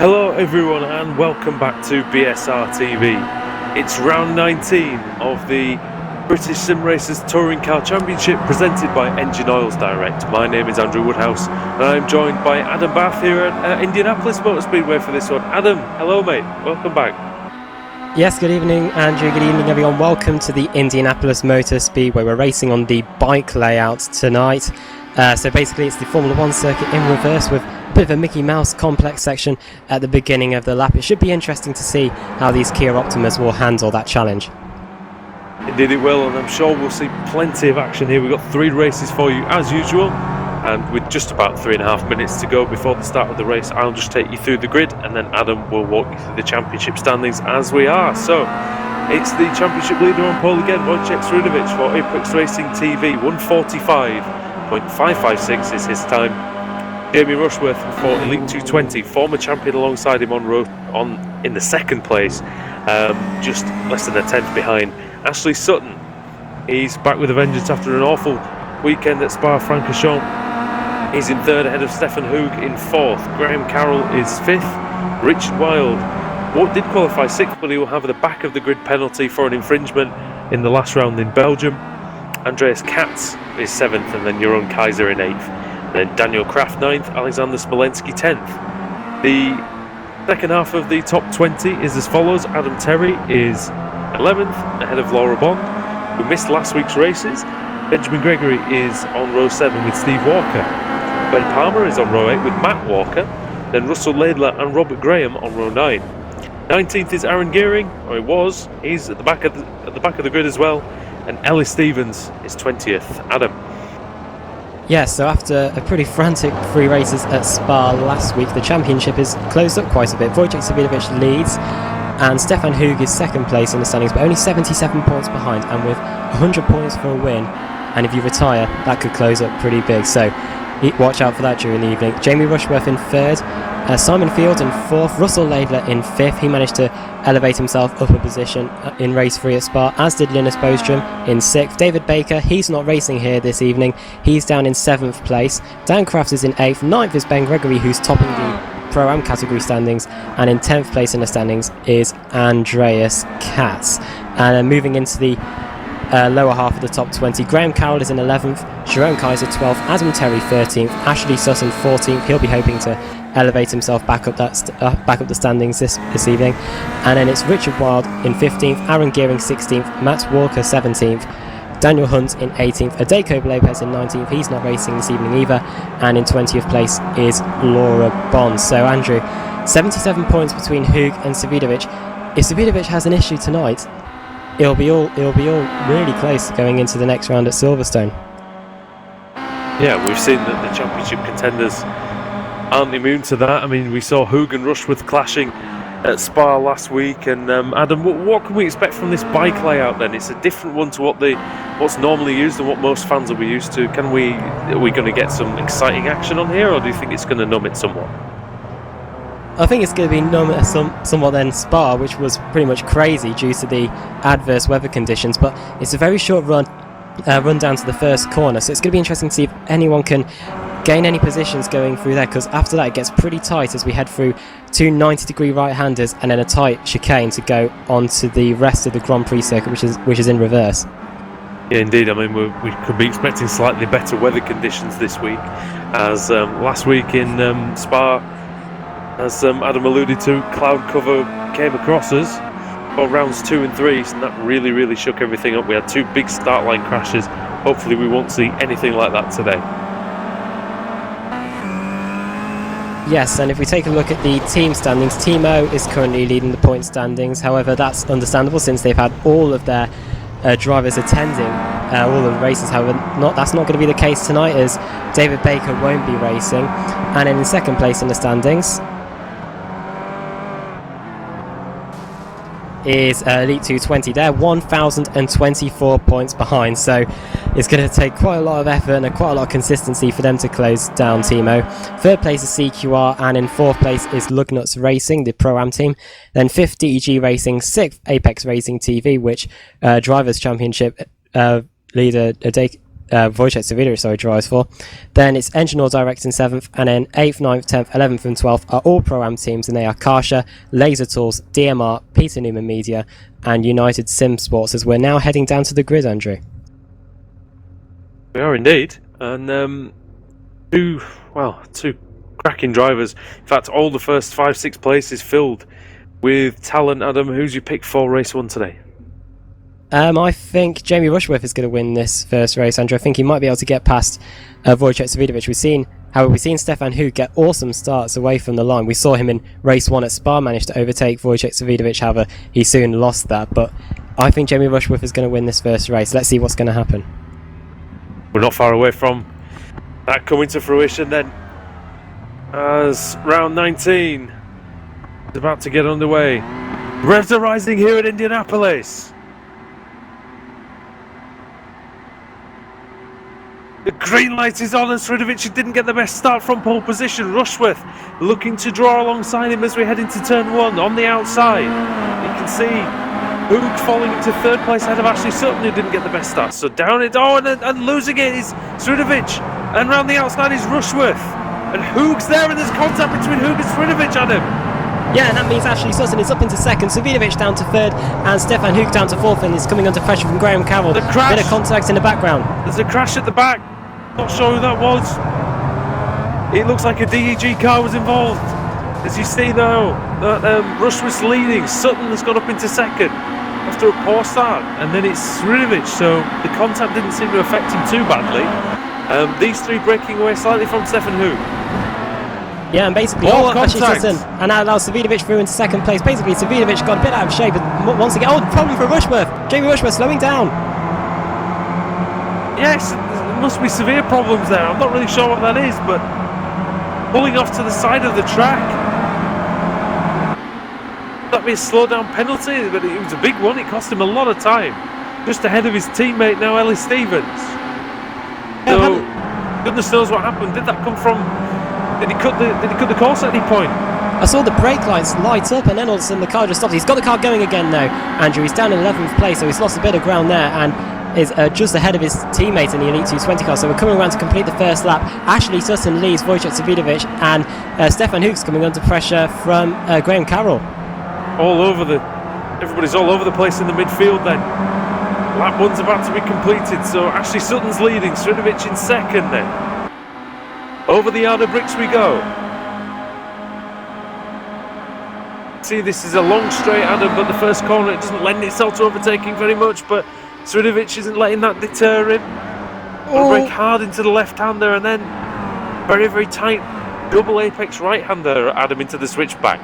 Hello everyone and welcome back to BSRTV. It's round 19 of the British Sim Racers Touring Car Championship presented by Engine Oils Direct. My name is Andrew Woodhouse and I'm joined by Adam Bath here at Indianapolis Motor Speedway for this one. Adam, hello mate, welcome back. Yes, good evening Andrew, good evening everyone. Welcome to the Indianapolis Motor Speedway. We're racing on the bike layout tonight. So basically it's the Formula 1 circuit in reverse with a bit of a Mickey Mouse complex section at the beginning of the lap. It should be interesting to see how these Kia Optimas will handle that challenge. Indeed it will, and I'm sure we'll see plenty of action here. We've got 3 races for you as usual, and with just about 3.5 minutes to go before the start of the race, I'll just take you through the grid and then Adam will walk you through the championship standings as we are. So it's the championship leader on pole again, Wojciech Srudovic for Apex Racing TV, 1:45.556 is his time. Jamie Rushworth for Elite 220, former champion alongside him in the second place, just less than a tenth behind. Ashley Sutton, he's back with a vengeance after an awful weekend at Spa-Francorchamps. He's in third ahead of Stefan Hoog in fourth. Graham Carroll is fifth. Richard Wild did qualify sixth, but he will have the back of the grid penalty for an infringement in the last round in Belgium. Andreas Katz is seventh, and then Jeroen Kaiser in eighth. Then Daniel Kraft 9th, Alexander Smolensky 10th. The second half of the top 20 is as follows. Adam Terry is 11th, ahead of Laura Bond, who missed last week's races. Benjamin Gregory is on row 7 with Steve Walker. Ben Palmer is on row 8 with Matt Walker. Then Russell Laidler and Robert Graham on row 9. 19th is Aaron Gearing, or he was. He's at the back of the grid as well. And Ellie Stevens is 20th. Adam. Yes, so after a pretty frantic 3 races at Spa last week, the championship is closed up quite a bit. Wojciech Srudovic leads, and Stefan Hoog is second place in the standings, but only 77 points behind, and with 100 points for a win, and if you retire, that could close up pretty big, so watch out for that during the evening. Jamie Rushworth in third, Simon Field in fourth, Russell Laidler in fifth. He managed to elevate himself up a position in race 3 at Spa, as did Linus Bostrom in sixth. David Baker, he's not racing here this evening, he's down in 7th place. Dan Kraft is in 8th, 9th is Ben Gregory, who's topping the Pro-Am category standings, and in 10th place in the standings is Andreas Katz. And then moving into the lower half of the top 20, Graham Carroll is in 11th, Jeroen Kaiser 12th, Adam Terry 13th, Ashley Sutton 14th. He'll be hoping to elevate himself back up the standings this evening. And then it's Richard Wild in 15th, Aaron Gearing 16th, Matt Walker 17th, Daniel Hunt in 18th, Adeko Lopez in 19th, he's not racing this evening either, and in 20th place is Laura Bond. So Andrew, 77 points between Hoog and Srudovic. If Srudovic has an issue tonight, it'll be all really close going into the next round at Silverstone. Yeah, we've seen that the championship contenders aren't immune to that. I mean, we saw Hoog and Rushworth clashing at Spa last week, and Adam, what can we expect from this bike layout then? It's a different one to what's normally used and what most fans will be used to. Are we going to get some exciting action on here, or do you think it's going to numb it somewhat? I think it's going to be numb somewhat than Spa, which was pretty much crazy due to the adverse weather conditions, but it's a very short run down to the first corner, so it's going to be interesting to see if anyone can gain any positions going through there, because after that it gets pretty tight as we head through 2 90-degree right-handers and then a tight chicane to go on to the rest of the Grand Prix circuit, which is in reverse. Yeah, indeed. I mean, we could be expecting slightly better weather conditions this week, as last week in Spa, as Adam alluded to, cloud cover came across us for rounds 2 and 3, and that really shook everything up. We had 2 big start line crashes. Hopefully we won't see anything like that today. Yes, and if we take a look at the team standings, Timo is currently leading the point standings. However, that's understandable since they've had all of their drivers attending all of the races. However, that's not going to be the case tonight, as David Baker won't be racing. And then in second place in the standings is Elite 220. They're 1,024 points behind, so it's going to take quite a lot of effort and quite a lot of consistency for them to close down Timo. Third place is CQR, and in fourth place is Lugnuts Racing, the Pro-Am team. Then fifth DEG Racing, sixth Apex Racing TV, which Drivers' Championship leader Wojciech Savidovic drives for. Then it's Engineur Direct in 7th, and then 8th, 9th, 10th, 11th and 12th are all Pro-Am teams, and they are Karsha, Laser Tools, DMR, Peter Newman Media and United Sim Sports, as we're now heading down to the grid, Andrew. We are indeed, and two cracking drivers. In fact, all the first 5-6 places filled with talent. Adam, who's your pick for race 1 today? I think Jamie Rushworth is going to win this first race, Andrew. I think he might be able to get past Wojciech Savidovic. We've seen Stefan Hug get awesome starts away from the line. We saw him in race 1 at Spa manage to overtake Wojciech Savidovic. However, he soon lost that. But I think Jamie Rushworth is going to win this first race. Let's see what's going to happen. We're not far away from that coming to fruition then, as round 19 is about to get underway. Revs are rising here at Indianapolis. The green light is on, and Sredovic didn't get the best start from pole position. Rushworth looking to draw alongside him as we head into turn 1 on the outside. You can see Hug falling into 3rd place ahead of Ashley Sutton, who didn't get the best start. So down it, and losing it is Sredovic, and round the outside is Rushworth. And Hug's there, and there's contact between Hug and Sredovic on him. Yeah, and that means Ashley Sutton is up into 2nd, Savidovic down to 3rd, and Stefan Hug down to 4th, and is coming under pressure from Graham Carroll. The crash. Bit of contact in the background. There's a crash at the back. Not sure who that was. It looks like a DEG car was involved. As you see now, Rushworth's leading. Sutton has got up into 2nd after a poor start, and then it's Sredovic, so the contact didn't seem to affect him too badly. These 3 breaking away slightly from Stefan Hug. Yeah, and basically Ashley Sutton, and that allows Savidovic through into 2nd place. Basically, Savidovic got a bit out of shape, but once again, problem for Rushworth. Jamie Rushworth slowing down. Yes, there must be severe problems there. I'm not really sure what that is, but pulling off to the side of the track. That'd be a slow-down penalty, but it was a big one. It cost him a lot of time, just ahead of his teammate now, Ellie Stevens. So, goodness knows what happened. Did that come from? Did he cut the course at any point? I saw the brake lights light up, and then all of a sudden the car just stopped. He's got the car going again though, Andrew. He's down in 11th place, so he's lost a bit of ground there, and is just ahead of his teammate in the Elite 220 car. So we're coming around to complete the first lap. Ashley Sutton leads Wojciech Savidovic, and Stefan Hug's coming under pressure from Graham Carroll. Everybody's all over the place in the midfield then. Lap 1's about to be completed, so Ashley Sutton's leading, Sredovic in 2nd then. Over the yard of bricks we go. See, this is a long straight, Adam, but the first corner, it doesn't lend itself to overtaking very much, but Sredovic isn't letting that deter him. Brake hard into the left-hander, and then very, very tight double apex right-hander, Adam, into the switchback.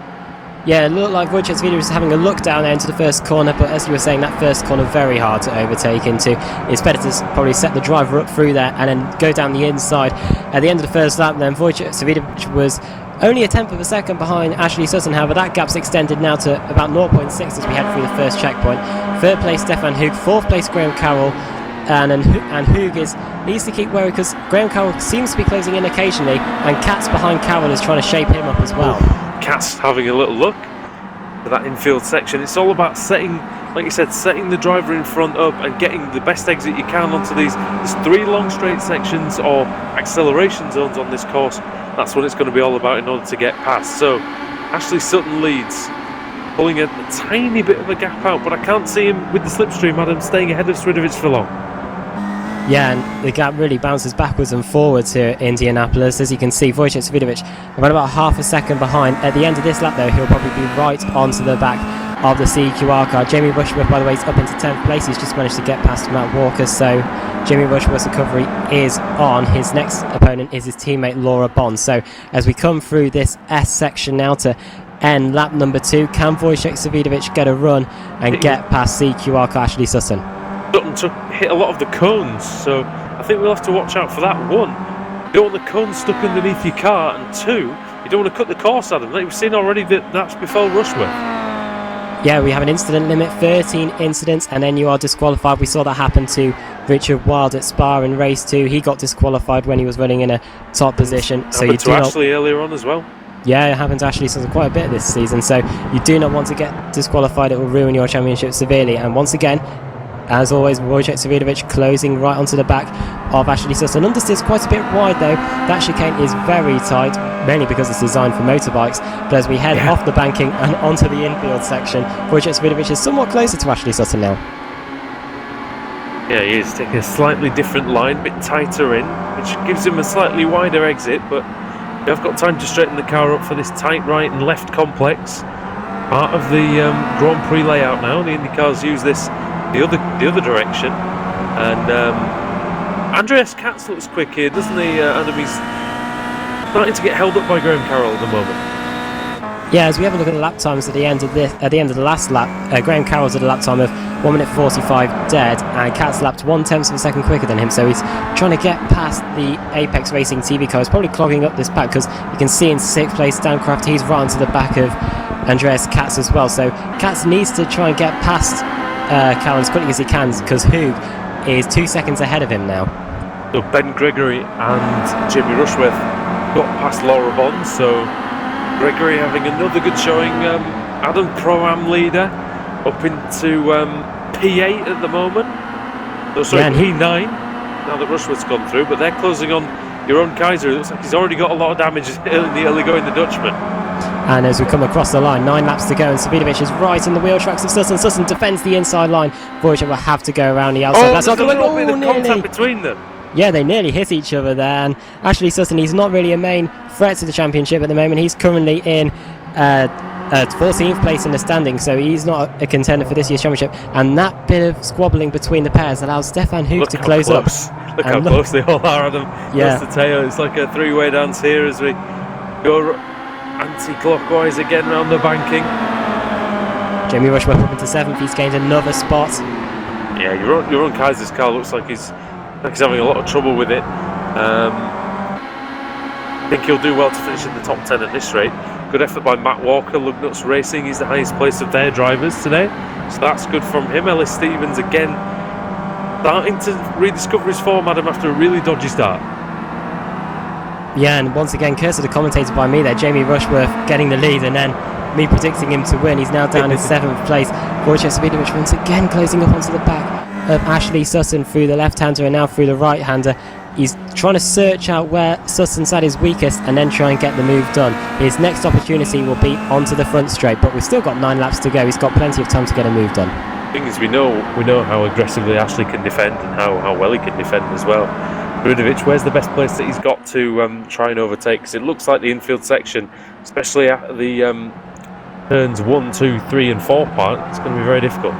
Yeah, it looked like Wojciech Savidovic was having a look down there into the first corner, but as you were saying, that first corner very hard to overtake into. It's better to probably set the driver up through there and then go down the inside. At the end of the first lap then, Wojciech Savidovic was only a 1/10 of a second behind Ashley Sutton. However, that gap's extended now to about 0.6 as we head through the first checkpoint. 3rd place Stefan Hug, 4th place Graham Carroll, and Hug needs to keep wary because Graham Carroll seems to be closing in occasionally, and Katz behind Carroll is trying to shape him up as well. Katz having a little look at that infield section. It's all about setting, like you said, setting the driver in front up and getting the best exit you can onto these. There's 3 long straight sections or acceleration zones on this course. That's what it's going to be all about in order to get past. So Ashley Sutton leads, pulling a tiny bit of a gap out, but I can't see him with the slipstream, Adam, staying ahead of Sredovic for long. Yeah, and the gap really bounces backwards and forwards here at Indianapolis. As you can see, Wojciech Savidovic around about half a second behind. At the end of this lap, though, he'll probably be right onto the back of the CQR car. Jamie Rushworth, by the way, is up into 10th place. He's just managed to get past Matt Walker, so Jamie Rushworth's recovery is on. His next opponent is his teammate Laura Bond. So as we come through this S section now to end lap number 2, can Wojciech Savidovic get a run and get past CQR car Ashley Sutton? Sutton hit a lot of the cones, so I think we'll have to watch out for that. 1, you don't want the cones stuck underneath your car, and 2, you don't want to cut the course, Adam. Like we've seen already, that's before Rushworth. Yeah, we have an incident limit, 13 incidents, and then you are disqualified. We saw that happen to Richard Wild at Spa in race 2. He got disqualified when he was running in a top position. So you do Ashley earlier on as well. Yeah, it happened to Ashley Sutton quite a bit this season. So you do not want to get disqualified. It will ruin your championship severely. And once again, As always, Wojciech Savidovic closing right onto the back of Ashley Sutton. Understeer's quite a bit wide though. That chicane is very tight, mainly because it's designed for motorbikes. But as we head off the banking and onto the infield section, Wojciech Savidovic is somewhat closer to Ashley Sutton now. Yeah, he is taking a slightly different line, a bit tighter in, which gives him a slightly wider exit, but we have got time to straighten the car up for this tight right and left complex. Part of the Grand Prix layout now. The IndyCars use this the other direction, and Andreas Katz looks quick here, doesn't he, Adam? He's starting to get held up by Graham Carroll at the moment. Yeah, as we have a look at the lap times at the end of the last lap, Graham Carroll's at a lap time of 1 minute 45 dead, and Katz lapped 1/10 of a second quicker than him, so he's trying to get past the Apex Racing TV car. He's probably clogging up this back, because you can see in 6th place Dan Kraft, he's right onto the back of Andreas Katz as well, so Katz needs to try and get past Carroll as quickly as he can, because Hoog is 2 seconds ahead of him now. So Ben Gregory and Jamie Rushworth got past Laura Bond, so Gregory having another good showing. Adam Pro-Am leader up into P8 at the moment. Oh, sorry, P9 now that Rushworth's gone through, but they're closing on Jeroen Kaiser. It looks like he's already got a lot of damage in the early going, the Dutchman. And as we come across the line, 9 laps to go, and Savidovic is right in the wheel tracks of Sutton. Sutton defends the inside line. Wojciech will have to go around the outside. That's not a little bit of contact between them. Yeah, they nearly hit each other there. And Ashley Sutton, he's not really a main threat to the championship at the moment. He's currently in 14th place in the standing, so he's not a contender for this year's championship. And that bit of squabbling between the pairs allows Stefan Hoog to close up. Look how close they all are, Adam. Yeah. That's the tail. It's like a three-way dance here as we go anti-clockwise again round the banking. Jamie Rushworth up into 7th. He's gained another spot. Yeah, Jeroen Kaiser's car looks like he's having a lot of trouble with it. I think he'll do well to finish in the top 10 at this rate. Good effort by Matt Walker, Lugnuts Racing. He's the highest place of their drivers today, so that's good from him. Ellis Stevens again starting to rediscover his form, Adam, after a really dodgy start. Yeah, and once again, cursed the commentator by me there. Jamie Rushworth getting the lead, and then me predicting him to win. He's now down in 7th place. Wojciech Savidovic once again closing up onto the back of Ashley Sutton through the left-hander and now through the right-hander. He's trying to search out where Sutton's at his weakest and then try and get the move done. His next opportunity will be onto the front straight, but we've still got 9 laps to go. He's got plenty of time to get a move done. The thing is, we know how aggressively Ashley can defend and how well he can defend as well. Savidovic, where's the best place that he's got to try and overtake? Because it looks like the infield section, especially at the turns 1, 2, 3 and 4 part, it's going to be very difficult.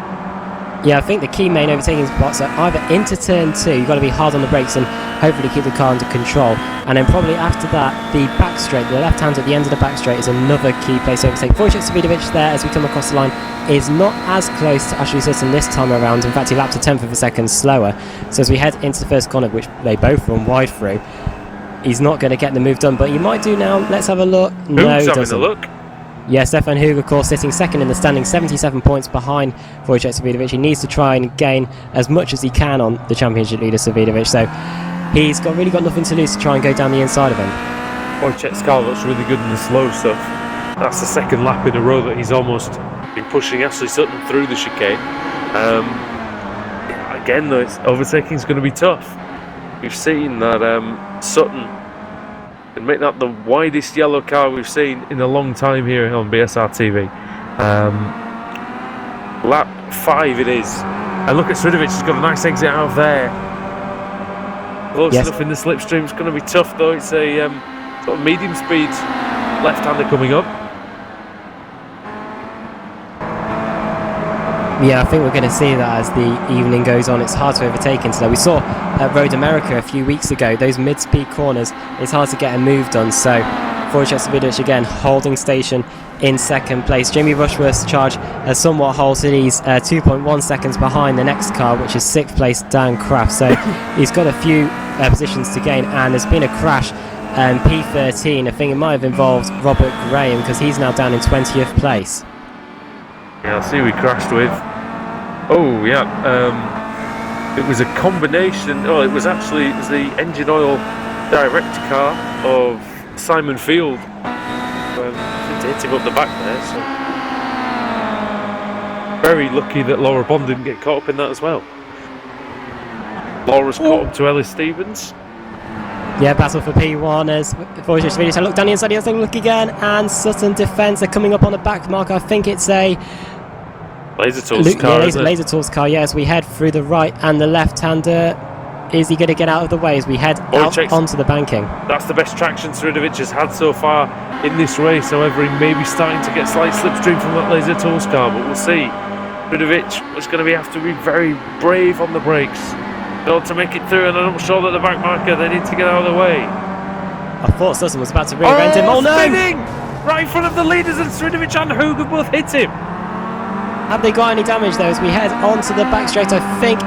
Yeah, I think the key main overtaking spots are either into turn 2, you've got to be hard on the brakes and hopefully keep the car under control, and then probably after that, the back straight, the left hand at the end of the back straight is another key place to overtake. Wojciech Savidovic there, as we come across the line, is not as close to Ashley Sutton this time around. In fact, he lapped a 10th of a second slower. So as we head into the first corner, which they both run wide through, he's not going to get the move done, but he might do now. Let's have a look. No, he doesn't. Having a look. Yeah, Stefan Hoog, of course, sitting second in the standing, 77 points behind Wojciech Savidovic. He needs to try and gain as much as he can on the championship leader, Savidovic. So he's really got nothing to lose to try and go down the inside of him. Wojciech's car looks really good in the slow stuff. That's the second lap in a row that he's almost been pushing Ashley Sutton through the chicane. Again, though, overtaking is going to be tough. We've seen that Sutton can make that the widest yellow car we've seen in a long time here on BSR TV. Lap 5 it is. And look at Savidovic, he's got a nice exit out of there. Close enough in the slipstream. It's going to be tough though. It's a sort of medium speed left-hander coming up. Yeah, I think we're going to see that as the evening goes on. It's hard to overtake into that. We saw at Road America a few weeks ago, those mid-speed corners, it's hard to get a move done. So Wojciech Savidovic again holding station in second place. Jamie Rushworth's charge has somewhat halted. He's 2.1 seconds behind the next car, which is 6th place Dan Kraft. So he's got a few positions to gain, and there's been a crash. P13, I think it might have involved Robert Graham, because he's now down in 20th place. Yeah, I see we crashed with. Oh yeah, it was a combination. Oh, it was the engine oil direct car of Simon Field. Hit him up the back there. So very lucky that Laura Bond didn't get caught up in that as well. Laura's caught up to Ellis Stevens. Yeah, battle for P1 as Wojciech Swidericz look down the inside, he has a look again, and Sutton defends. They're coming up on the back marker. I think it's a Laser Tools car, Laser Tools car, yeah, as we head through the right and the left-hander. Is he going to get out of the way as we head out onto the banking? That's the best traction Swidericz has had so far in this race. However, he may be starting to get slight slipstream from that Laser Tools car, but we'll see. Swidericz is going to have to be very brave on the brakes in order to make it through, and I'm not sure that the back marker, they need to get out of the way. I thought Sutton was about to rear-end him. Oh no! Spinning! Right in front of the leaders, and Swidericz and Hoog have both hit him. Have they got any damage though as we head onto the back straight? I think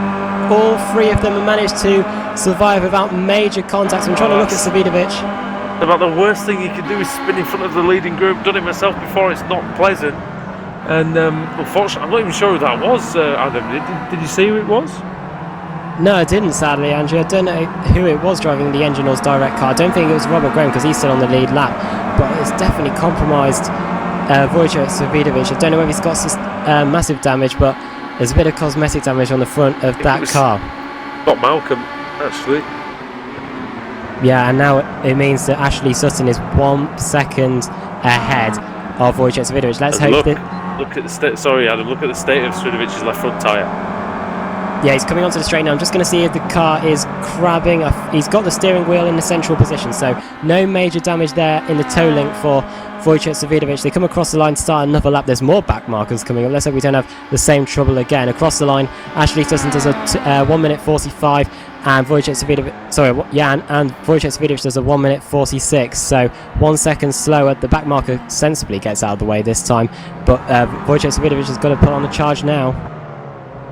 all three of them have managed to survive without major contact. I'm trying to look at Swidericz. About the worst thing you can do is spin in front of the leading group. Done it myself before, it's not pleasant. And unfortunately, I'm not even sure who that was, Adam. Did you see who it was? No, I didn't, sadly, Andrew. I don't know who it was driving the Engine Oils Direct car. I don't think it was Robert Graham because he's still on the lead lap. But it's definitely compromised Wojciech Swidericz. I don't know whether he's got massive damage, but there's a bit of cosmetic damage on the front of that car. Got Malcolm, actually. Yeah, and now it means that Ashley Sutton is 1 second ahead of Wojciech Swidericz. Let's hope that... Look at the state... Sorry, Adam. Look at the state of Swideric's left front tyre. Yeah, he's coming onto the straight now. I'm just going to see if the car is crabbing. He's got the steering wheel in the central position, so no major damage there in the toe link for Wojciech Swidericz. They come across the line to start another lap. There's more back markers coming up. Let's hope we don't have the same trouble again. Across the line, Ashley Sutton does a 1 minute 45, and Wojciech Swidericz, and Wojciech Swidericz does a 1 minute 46. So 1 second slower. The back marker sensibly gets out of the way this time, but Wojciech Swidericz has got to put on the charge now.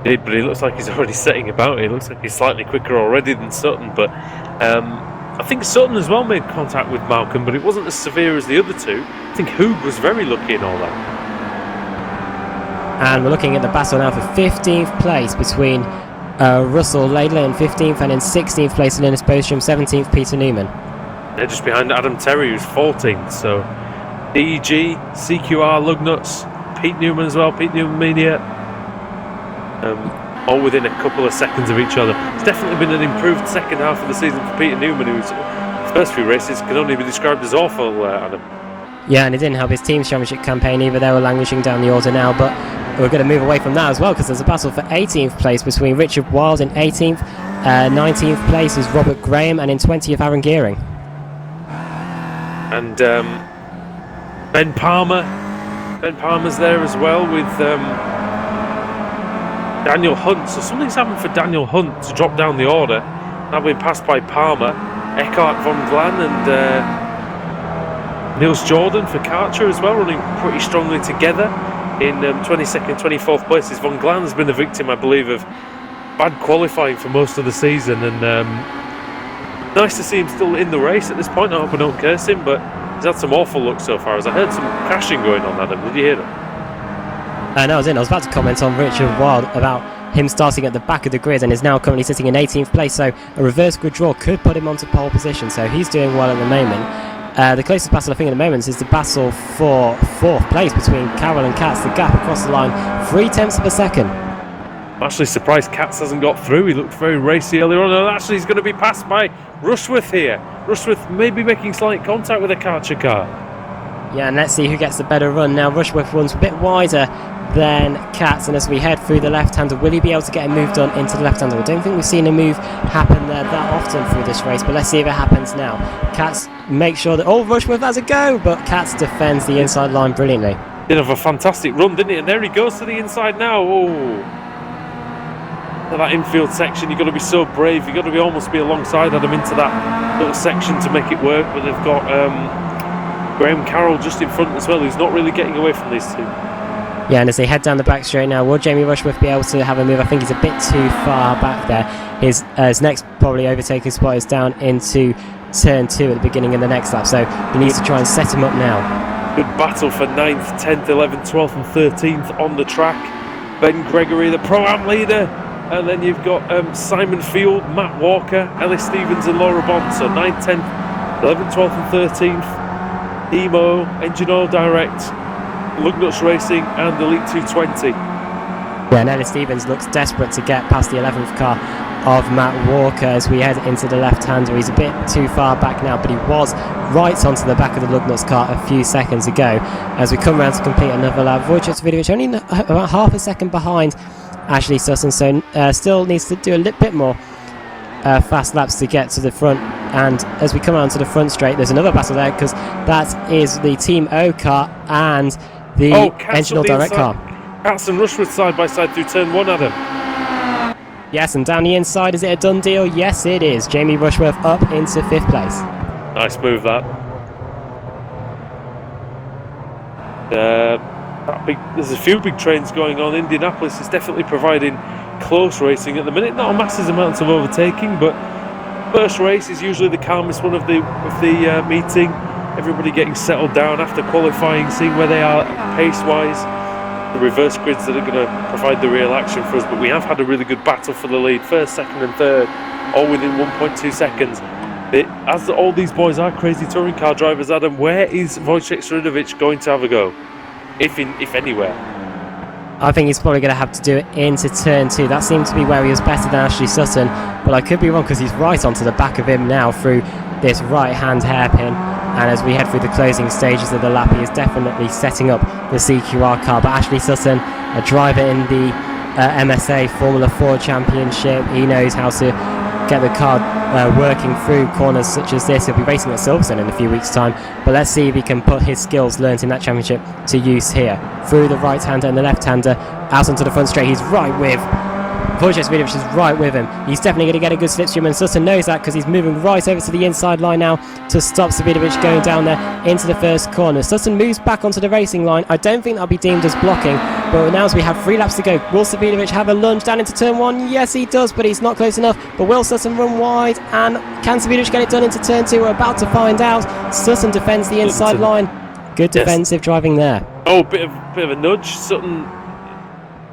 But he looks like he's already setting about it. He looks like he's slightly quicker already than Sutton, but I think Sutton as well made contact with Malcolm, but it wasn't as severe as the other two. I think Hoog was very lucky in all that. And we're looking at the battle now for 15th place between Russell Laidler in 15th, and in 16th place Linus Bostrom, 17th Peter Newman. They're just behind Adam Terry, who's 14th, so DEG, CQR, Lugnuts, Pete Newman as well, Pete Newman Media. All within a couple of seconds of each other. It's definitely been an improved second half of the season for Peter Newman, whose first few races can only be described as awful, Adam. Yeah, and it didn't help his team's championship campaign either. They were languishing down the order now, but we're going to move away from that as well, because there's a battle for 18th place between Richard Wild in 18th, 19th place is Robert Graham, and in 20th Aaron Gearing. And Ben Palmer's there as well with Daniel Hunt. So something's happened for Daniel Hunt to drop down the order. Now been passed by Palmer, Eckhart von Glan, and Niels Jordan for Karcher as well, running pretty strongly together in 22nd, 24th places. Von Glan has been the victim, I believe, of bad qualifying for most of the season, and nice to see him still in the race at this point. I hope I don't curse him, but he's had some awful luck so far, as I heard some crashing going on. Adam, did you hear that? No, I was about to comment on Richard Wild about him starting at the back of the grid and is now currently sitting in 18th place, so a reverse grid draw could put him onto pole position, so he's doing well at the moment. The closest battle I think at the moment is the battle for 4th place between Carroll and Katz. The gap across the line, 0.3 of a second. I'm actually surprised Katz hasn't got through. He looked very racy earlier on, and actually he's going to be passed by Rushworth here. Rushworth may be making slight contact with a Karcher car. Yeah, and let's see who gets the better run now. Rushworth runs a bit wider than Katz, and as we head through the left-hander, will he be able to get a move done into the left-hander? I don't think we've seen a move happen there that often through this race, but let's see if it happens now. Katz makes sure that Rushworth has a go, but Katz defends the inside line brilliantly. Did have a fantastic run, didn't he? And there he goes to the inside now. That infield section, you've got to be so brave. You've got to be almost be alongside Adam into that little section to make it work, but they've got Graham Carroll just in front as well, who's not really getting away from these two. Yeah, and as they head down the back straight now, will Jamie Rushworth be able to have a move? I think he's a bit too far back there. His next probably overtaking spot is down into turn 2 at the beginning of the next lap, so he needs to try and set him up now. Good battle for 9th, 10th, 11th, 12th and 13th on the track. Ben Gregory, the Pro-Am leader, and then you've got Simon Field, Matt Walker, Ellis Stevens and Laura Bond. So 9th, 10th, 11th, 12th and 13th, Emo, Engine Oil Direct, Lugnuts Racing and Elite 220. Yeah, Nelly Stevens looks desperate to get past the 11th car of Matt Walker as we head into the left-hander. He's a bit too far back now, but he was right onto the back of the Lugnuts car a few seconds ago. As we come around to complete another lap, Wojciech Davidovich only about half a second behind Ashley Sutton, so still needs to do a little bit more fast laps to get to the front. And as we come around to the front straight, there's another battle there because that is the Team O car and the Engine Oil Direct car. Katz and Rushworth side by side through turn 1, Adam. Yes, and down the inside, is it a done deal? Yes, it is. Jamie Rushworth up into 5th place. Nice move, that. There's a few big trains going on. Indianapolis is definitely providing close racing at the minute. Not a massive amount of overtaking, but first race is usually the calmest one of the meeting. Everybody getting settled down after qualifying, seeing where they are pace-wise. The reverse grids that are going to provide the real action for us, but we have had a really good battle for the lead, first, second and third, all within 1.2 seconds. As all these boys are crazy touring car drivers, Adam, where is Wojciech Davidovich going to have a go, if anywhere? I think he's probably going to have to do it into turn 2. That seems to be where he was better than Ashley Sutton, but I could be wrong because he's right onto the back of him now through this right-hand hairpin. And as we head through the closing stages of the lap, he is definitely setting up the CQR car. But Ashley Sutton, a driver in the MSA Formula 4 Championship, he knows how to get the car working through corners such as this. He'll be racing at Silverstone in a few weeks' time. But let's see if he can put his skills learnt in that championship to use here. Through the right-hander and the left-hander, out onto the front straight. He's right with Wojciech Davidovich is right with him. He's definitely going to get a good slipstream, and Sutton knows that because he's moving right over to the inside line now to stop Davidovich going down there into the first corner. Sutton moves back onto the racing line. I don't think that'll be deemed as blocking, but now as we have 3 laps to go, will Davidovich have a lunge down into turn 1? Yes, he does, but he's not close enough. But will Sutton run wide, and can Davidovich get it done into turn 2? We're about to find out. Sutton defends the inside line. Good defensive driving there. Oh, bit of a nudge. Sutton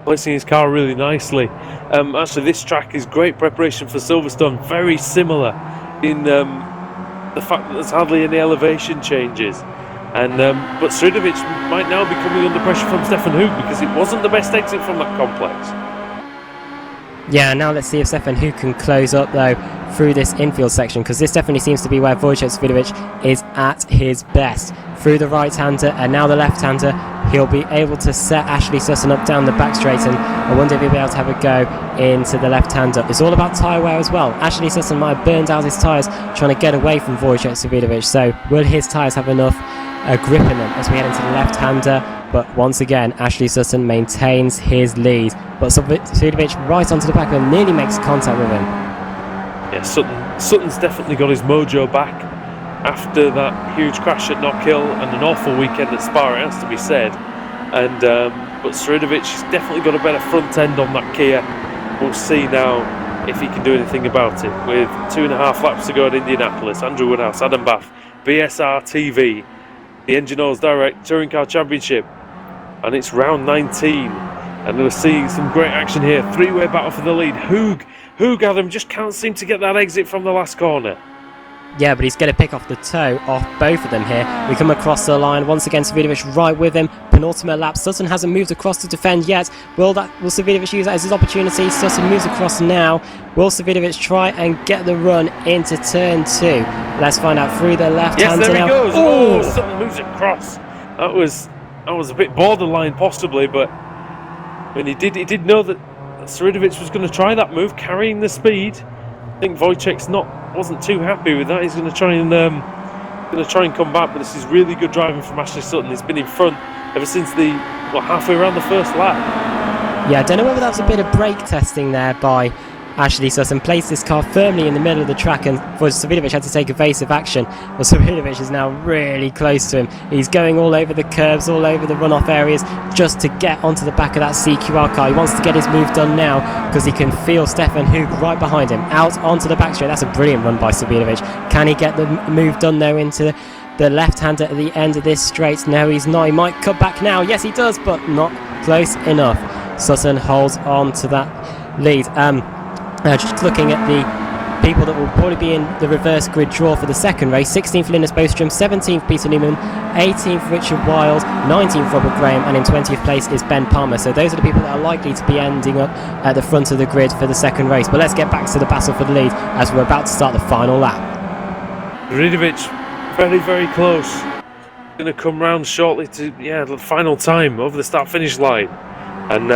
placing his car really nicely. Actually, this track is great preparation for Silverstone. Very similar in the fact that there's hardly any elevation changes. And but Sredovic might now be coming under pressure from Stefan Hoog because it wasn't the best exit from that complex. Yeah, now let's see if Stefan Hoog can close up though through this infield section, because this definitely seems to be where Wojciech Davidovich is at his best. Through the right-hander and now the left-hander, he'll be able to set Ashley Sutton up down the back straight, and I wonder if he'll be able to have a go into the left-hander. It's all about tyre wear as well. Ashley Sutton might have burned out his tyres trying to get away from Wojciech Davidovich, so will his tyres have enough grip in them as we head into the left-hander? But once again, Ashley Sutton maintains his lead, but Davidovich right onto the back of him, nearly makes contact with him. Yeah, Sutton's definitely got his mojo back after that huge crash at Knockhill and an awful weekend at Spa, it has to be said. And but Sredovic has definitely got a better front end on that Kia. We'll see now if he can do anything about it. With 2.5 laps to go at Indianapolis, Andrew Woodhouse, Adam Bath, BSRTV, the Engine Oils Direct Touring Car Championship, and it's round 19. And we're seeing some great action here. 3-way battle for the lead. Hoog, Adam, just can't seem to get that exit from the last corner. Yeah, but he's going to pick off the toe off both of them here. We come across the line. Once again, Davidovich right with him. Penultimate lap. Sutton hasn't moved across to defend yet. Will Davidovich use that as his opportunity? Sutton moves across now. Will Davidovich try and get the run into turn 2? Let's find out through the left hand. Yes, there now. he goes. Oh, Sutton moves across. That was a bit borderline possibly, but when he did know that Sredovic was going to try that move, carrying the speed. I think Wojciech's wasn't too happy with that. He's going to try and come back, but this is really good driving from Ashley Sutton. He's been in front ever since halfway around the first lap. Yeah, I don't know whether that was a bit of brake testing there by Ashley Sutton. Placed this car firmly in the middle of the track, and Davidovich had to take evasive action. Well, Davidovich is now really close to him. He's going all over the curves, all over the runoff areas, just to get onto the back of that CQR car. He wants to get his move done now because he can feel Stefan Hoog right behind him, out onto the back straight. That's a brilliant run by Davidovich. Can he get the move done though into the left-hander at the end of this straight? No, he's not. He might cut back now. Yes, he does, but not close enough. Sutton holds on to that lead. Just looking at the people that will probably be in the reverse grid draw for the second race. 16th Linus Bostrom, 17th Peter Newman, 18th Richard Wild, 19th Robert Graham, and in 20th place is Ben Palmer. So those are the people that are likely to be ending up at the front of the grid for the second race. But let's get back to the battle for the lead as we're about to start the final lap. Ridovic, very, very close. Going to come round shortly to, the final time over the start-finish line. And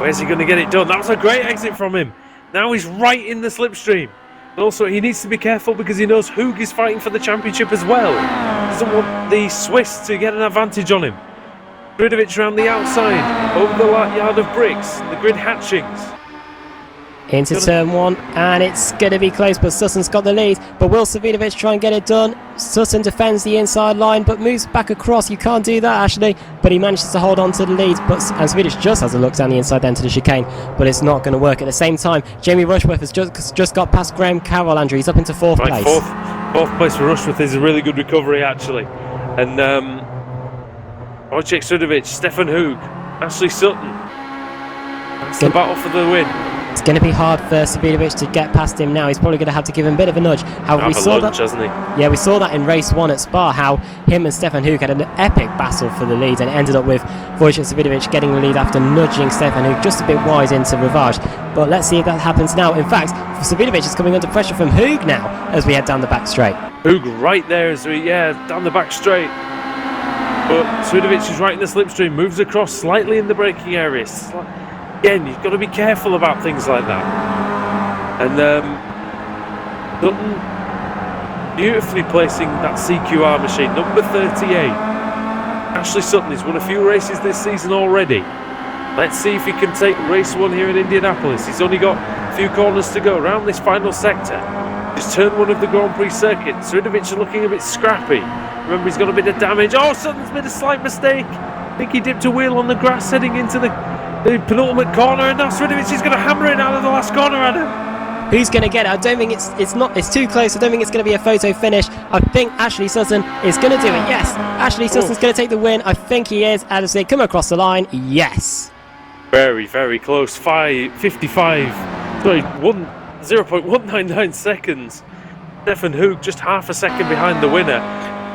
where's he going to get it done? That was a great exit from him. Now he's right in the slipstream. And also, he needs to be careful because he knows Hoog is fighting for the championship as well. Doesn't want the Swiss to get an advantage on him. Ridovic around the outside, over the yard of bricks, the grid hatchings. Into turn 1, and it's going to be close, but Sutton's got the lead. But will Savinovic try and get it done? Sutton defends the inside line, but moves back across. You can't do that, actually. But he manages to hold on to the lead. And Savinovic just has a look down the inside then to the chicane, but it's not going to work. At the same time, Jamie Rushworth has just got past Graham Carroll, Andrew. He's up into fourth place. Fourth place for Rushworth is a really good recovery, actually. And Wojciech Sudovic, Stefan Hoog, Ashley Sutton. That's the battle for the win. It's going to be hard for Savinovic to get past him now. He's probably going to have to give him a bit of a nudge. However, we saw that, hasn't he? Yeah, we saw that in race 1 at Spa, how him and Stefan Hoog had an epic battle for the lead, and it ended up with Wojciech Savinovic getting the lead after nudging Stefan Hoog just a bit wide into Rivage. But let's see if that happens now. In fact, Savinovic is coming under pressure from Hoog now as we head down the back straight. Hoog right there as we, down the back straight. But Savinovic is right in the slipstream, moves across slightly in the braking area. Again, you've got to be careful about things like that. And Sutton beautifully placing that CQR machine, number 38. Ashley Sutton has won a few races this season already. Let's see if he can take race 1 here in Indianapolis. He's only got a few corners to go around this final sector. It's turn 1 of the Grand Prix circuit. Sridovic is looking a bit scrappy. Remember, he's got a bit of damage. Oh, Sutton's made a slight mistake. I think he dipped a wheel on the grass heading into the penultimate corner, and now Sridovic is going to hammer it out of the last corner, Adam. Who's going to get it? I don't think it's too close. I don't think it's going to be a photo finish. I think Ashley Sutton is going to do it. Yes, Ashley Sutton's going to take the win. I think he is. As they come across the line, yes. Very, very close. 0.199 seconds. Stefan Hoog just half a second behind the winner.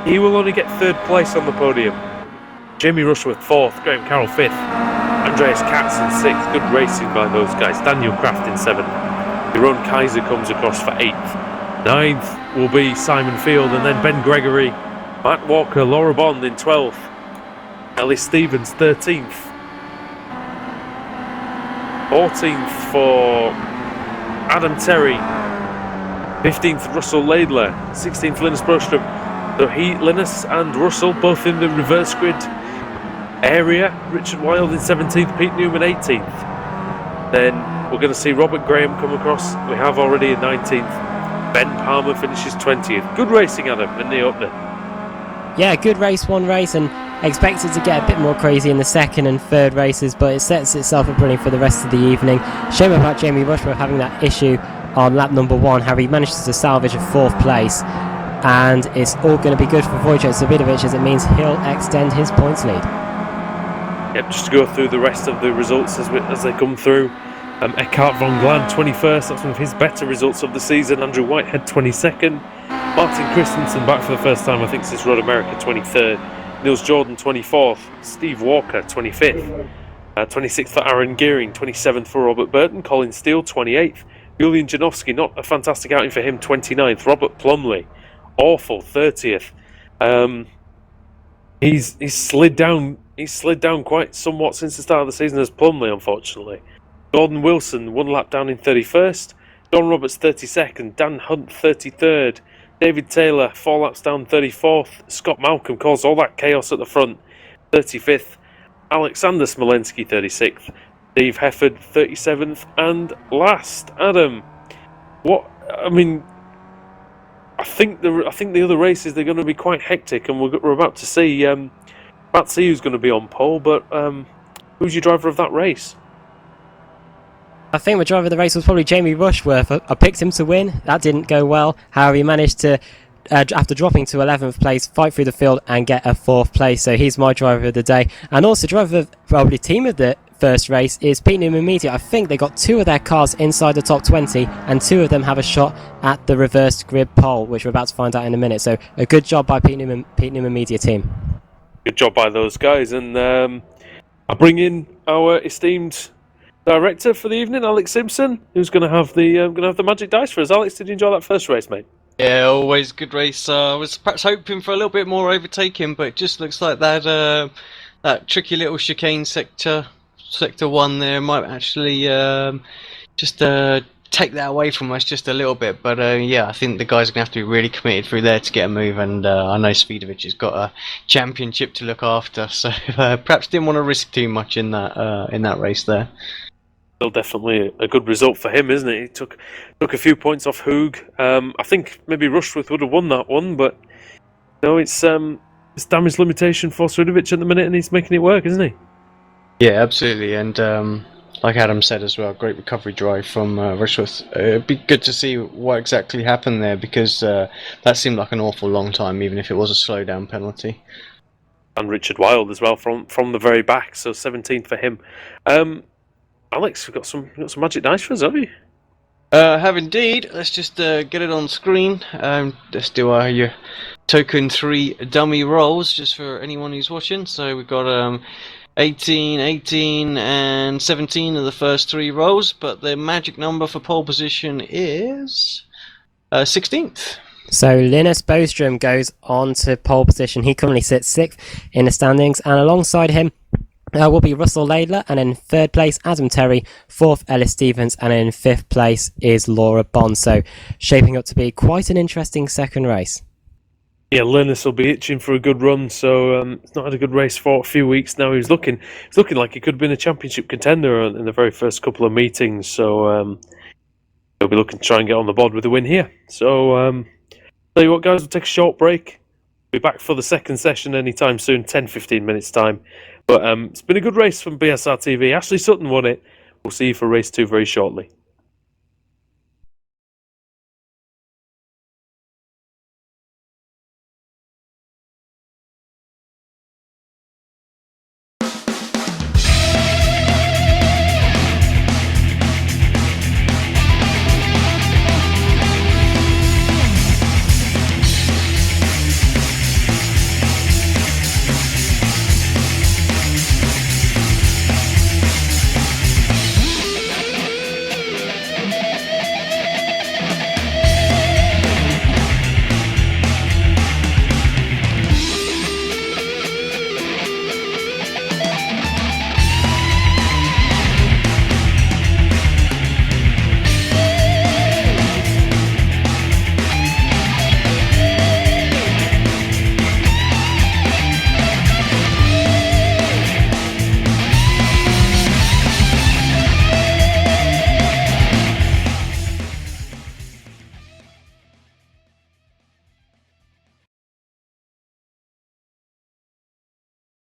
He will only get 3rd place on the podium. Jamie Rushworth 4th, Graham Carroll 5th, Andreas Katz in 6th. Good racing by those guys. Daniel Kraft in 7th. Jeroen Kaiser comes across for 8th. 9th will be Simon Field, and then Ben Gregory, Matt Walker, Laura Bond in 12th. Ellie Stevens 13th. 14th for Adam Terry. 15th Russell Laidler. 16th Linus Broström. So Linus and Russell both in the reverse grid area. Richard Wild in 17th, Pete Newman 18th. Then we're going to see Robert Graham come across. We have already in 19th. Ben Palmer finishes 20th. Good racing, Adam, in the opener. Yeah, good race, 1 race, and expected to get a bit more crazy in the 2nd and 3rd races, but it sets itself up running for the rest of the evening. Shame about Jamie Rushworth having that issue on lap number 1, how he manages to salvage a 4th place. And it's all going to be good for Wojciech Savinovic, as it means he'll extend his points lead. Yep, just to go through the rest of the results as they come through. Eckhart von Glan 21st, that's one of his better results of the season. Andrew Whitehead 22nd. Martin Christensen back for the first time, I think, since Road America 23rd. Niels Jordan 24th. Steve Walker 25th. 26th for Aaron Gearing, 27th for Robert Burton. Colin Steele 28th. Julian Janowski, not a fantastic outing for him, 29th. Robert Plumley, awful, 30th. He's slid down quite somewhat since the start of the season as Plumley, unfortunately. Gordon Wilson 1 lap down in 31st. Don Roberts 32nd. Dan Hunt 33rd. David Taylor 4 laps down 34th. Scott Malcolm caused all that chaos at the front, 35th. Alexander Smolensky 36th. Steve Hefford 37th, and last, Adam. I think the other races, they're going to be quite hectic, and we're about to see who's going to be on pole. But who's your driver of that race? I think the driver of the race was probably Jamie Rushworth. I picked him to win. That didn't go well. However, he managed to, after dropping to 11th place, fight through the field and get a 4th place. So he's my driver of the day, and also driver of probably team of the first race is Pete Newman Media. I think they got 2 of their cars inside the top 20, and 2 of them have a shot at the reversed grid pole, which we're about to find out in a minute. So a good job by Pete Newman Media team. Good job by those guys, and I bring in our esteemed director for the evening, Alex Simpson, who's going to have the magic dice for us. Alex, did you enjoy that first race, mate? Yeah, always good race. I was perhaps hoping for a little bit more overtaking, but it just looks like that tricky little chicane sector 1 there might actually just take that away from us just a little bit. But yeah, I think the guys are going to have to be really committed through there to get a move, and I know Speedway has got a championship to look after, so perhaps didn't want to risk too much in that race there. Still definitely a good result for him, isn't it? He took a few points off Hoog. I think maybe Rushworth would have won that one, but it's damage limitation for Sudovic at the minute, and he's making it work, isn't he? Yeah, absolutely, and like Adam said as well, great recovery drive from Rushworth. It'd be good to see what exactly happened there, because that seemed like an awful long time, even if it was a slowdown penalty. And Richard Wilde as well from the very back, so 17th for him. Alex, we've got some magic dice for us, have you? Have indeed. Let's just get it on screen. Let's do your token 3 dummy rolls, just for anyone who's watching. So we've got 18, 18, and 17 are the first 3 rolls, but the magic number for pole position is 16th. So Linus Bostrom goes on to pole position. He currently sits 6th in the standings, and alongside him will be Russell Laidler, and in 3rd place Adam Terry, 4th Ellis Stevens, and in 5th place is Laura Bond. So shaping up to be quite an interesting second race. Yeah, Linus will be itching for a good run, so he's not had a good race for a few weeks now. He's looking like he could have been a championship contender in the very first couple of meetings, so he'll be looking to try and get on the board with a win here. So tell you what, guys, we'll take a short break. We'll be back for the second session anytime soon, 10-15 minutes time. But it's been a good race from BSR TV. Ashley Sutton won it. We'll see you for race 2 very shortly.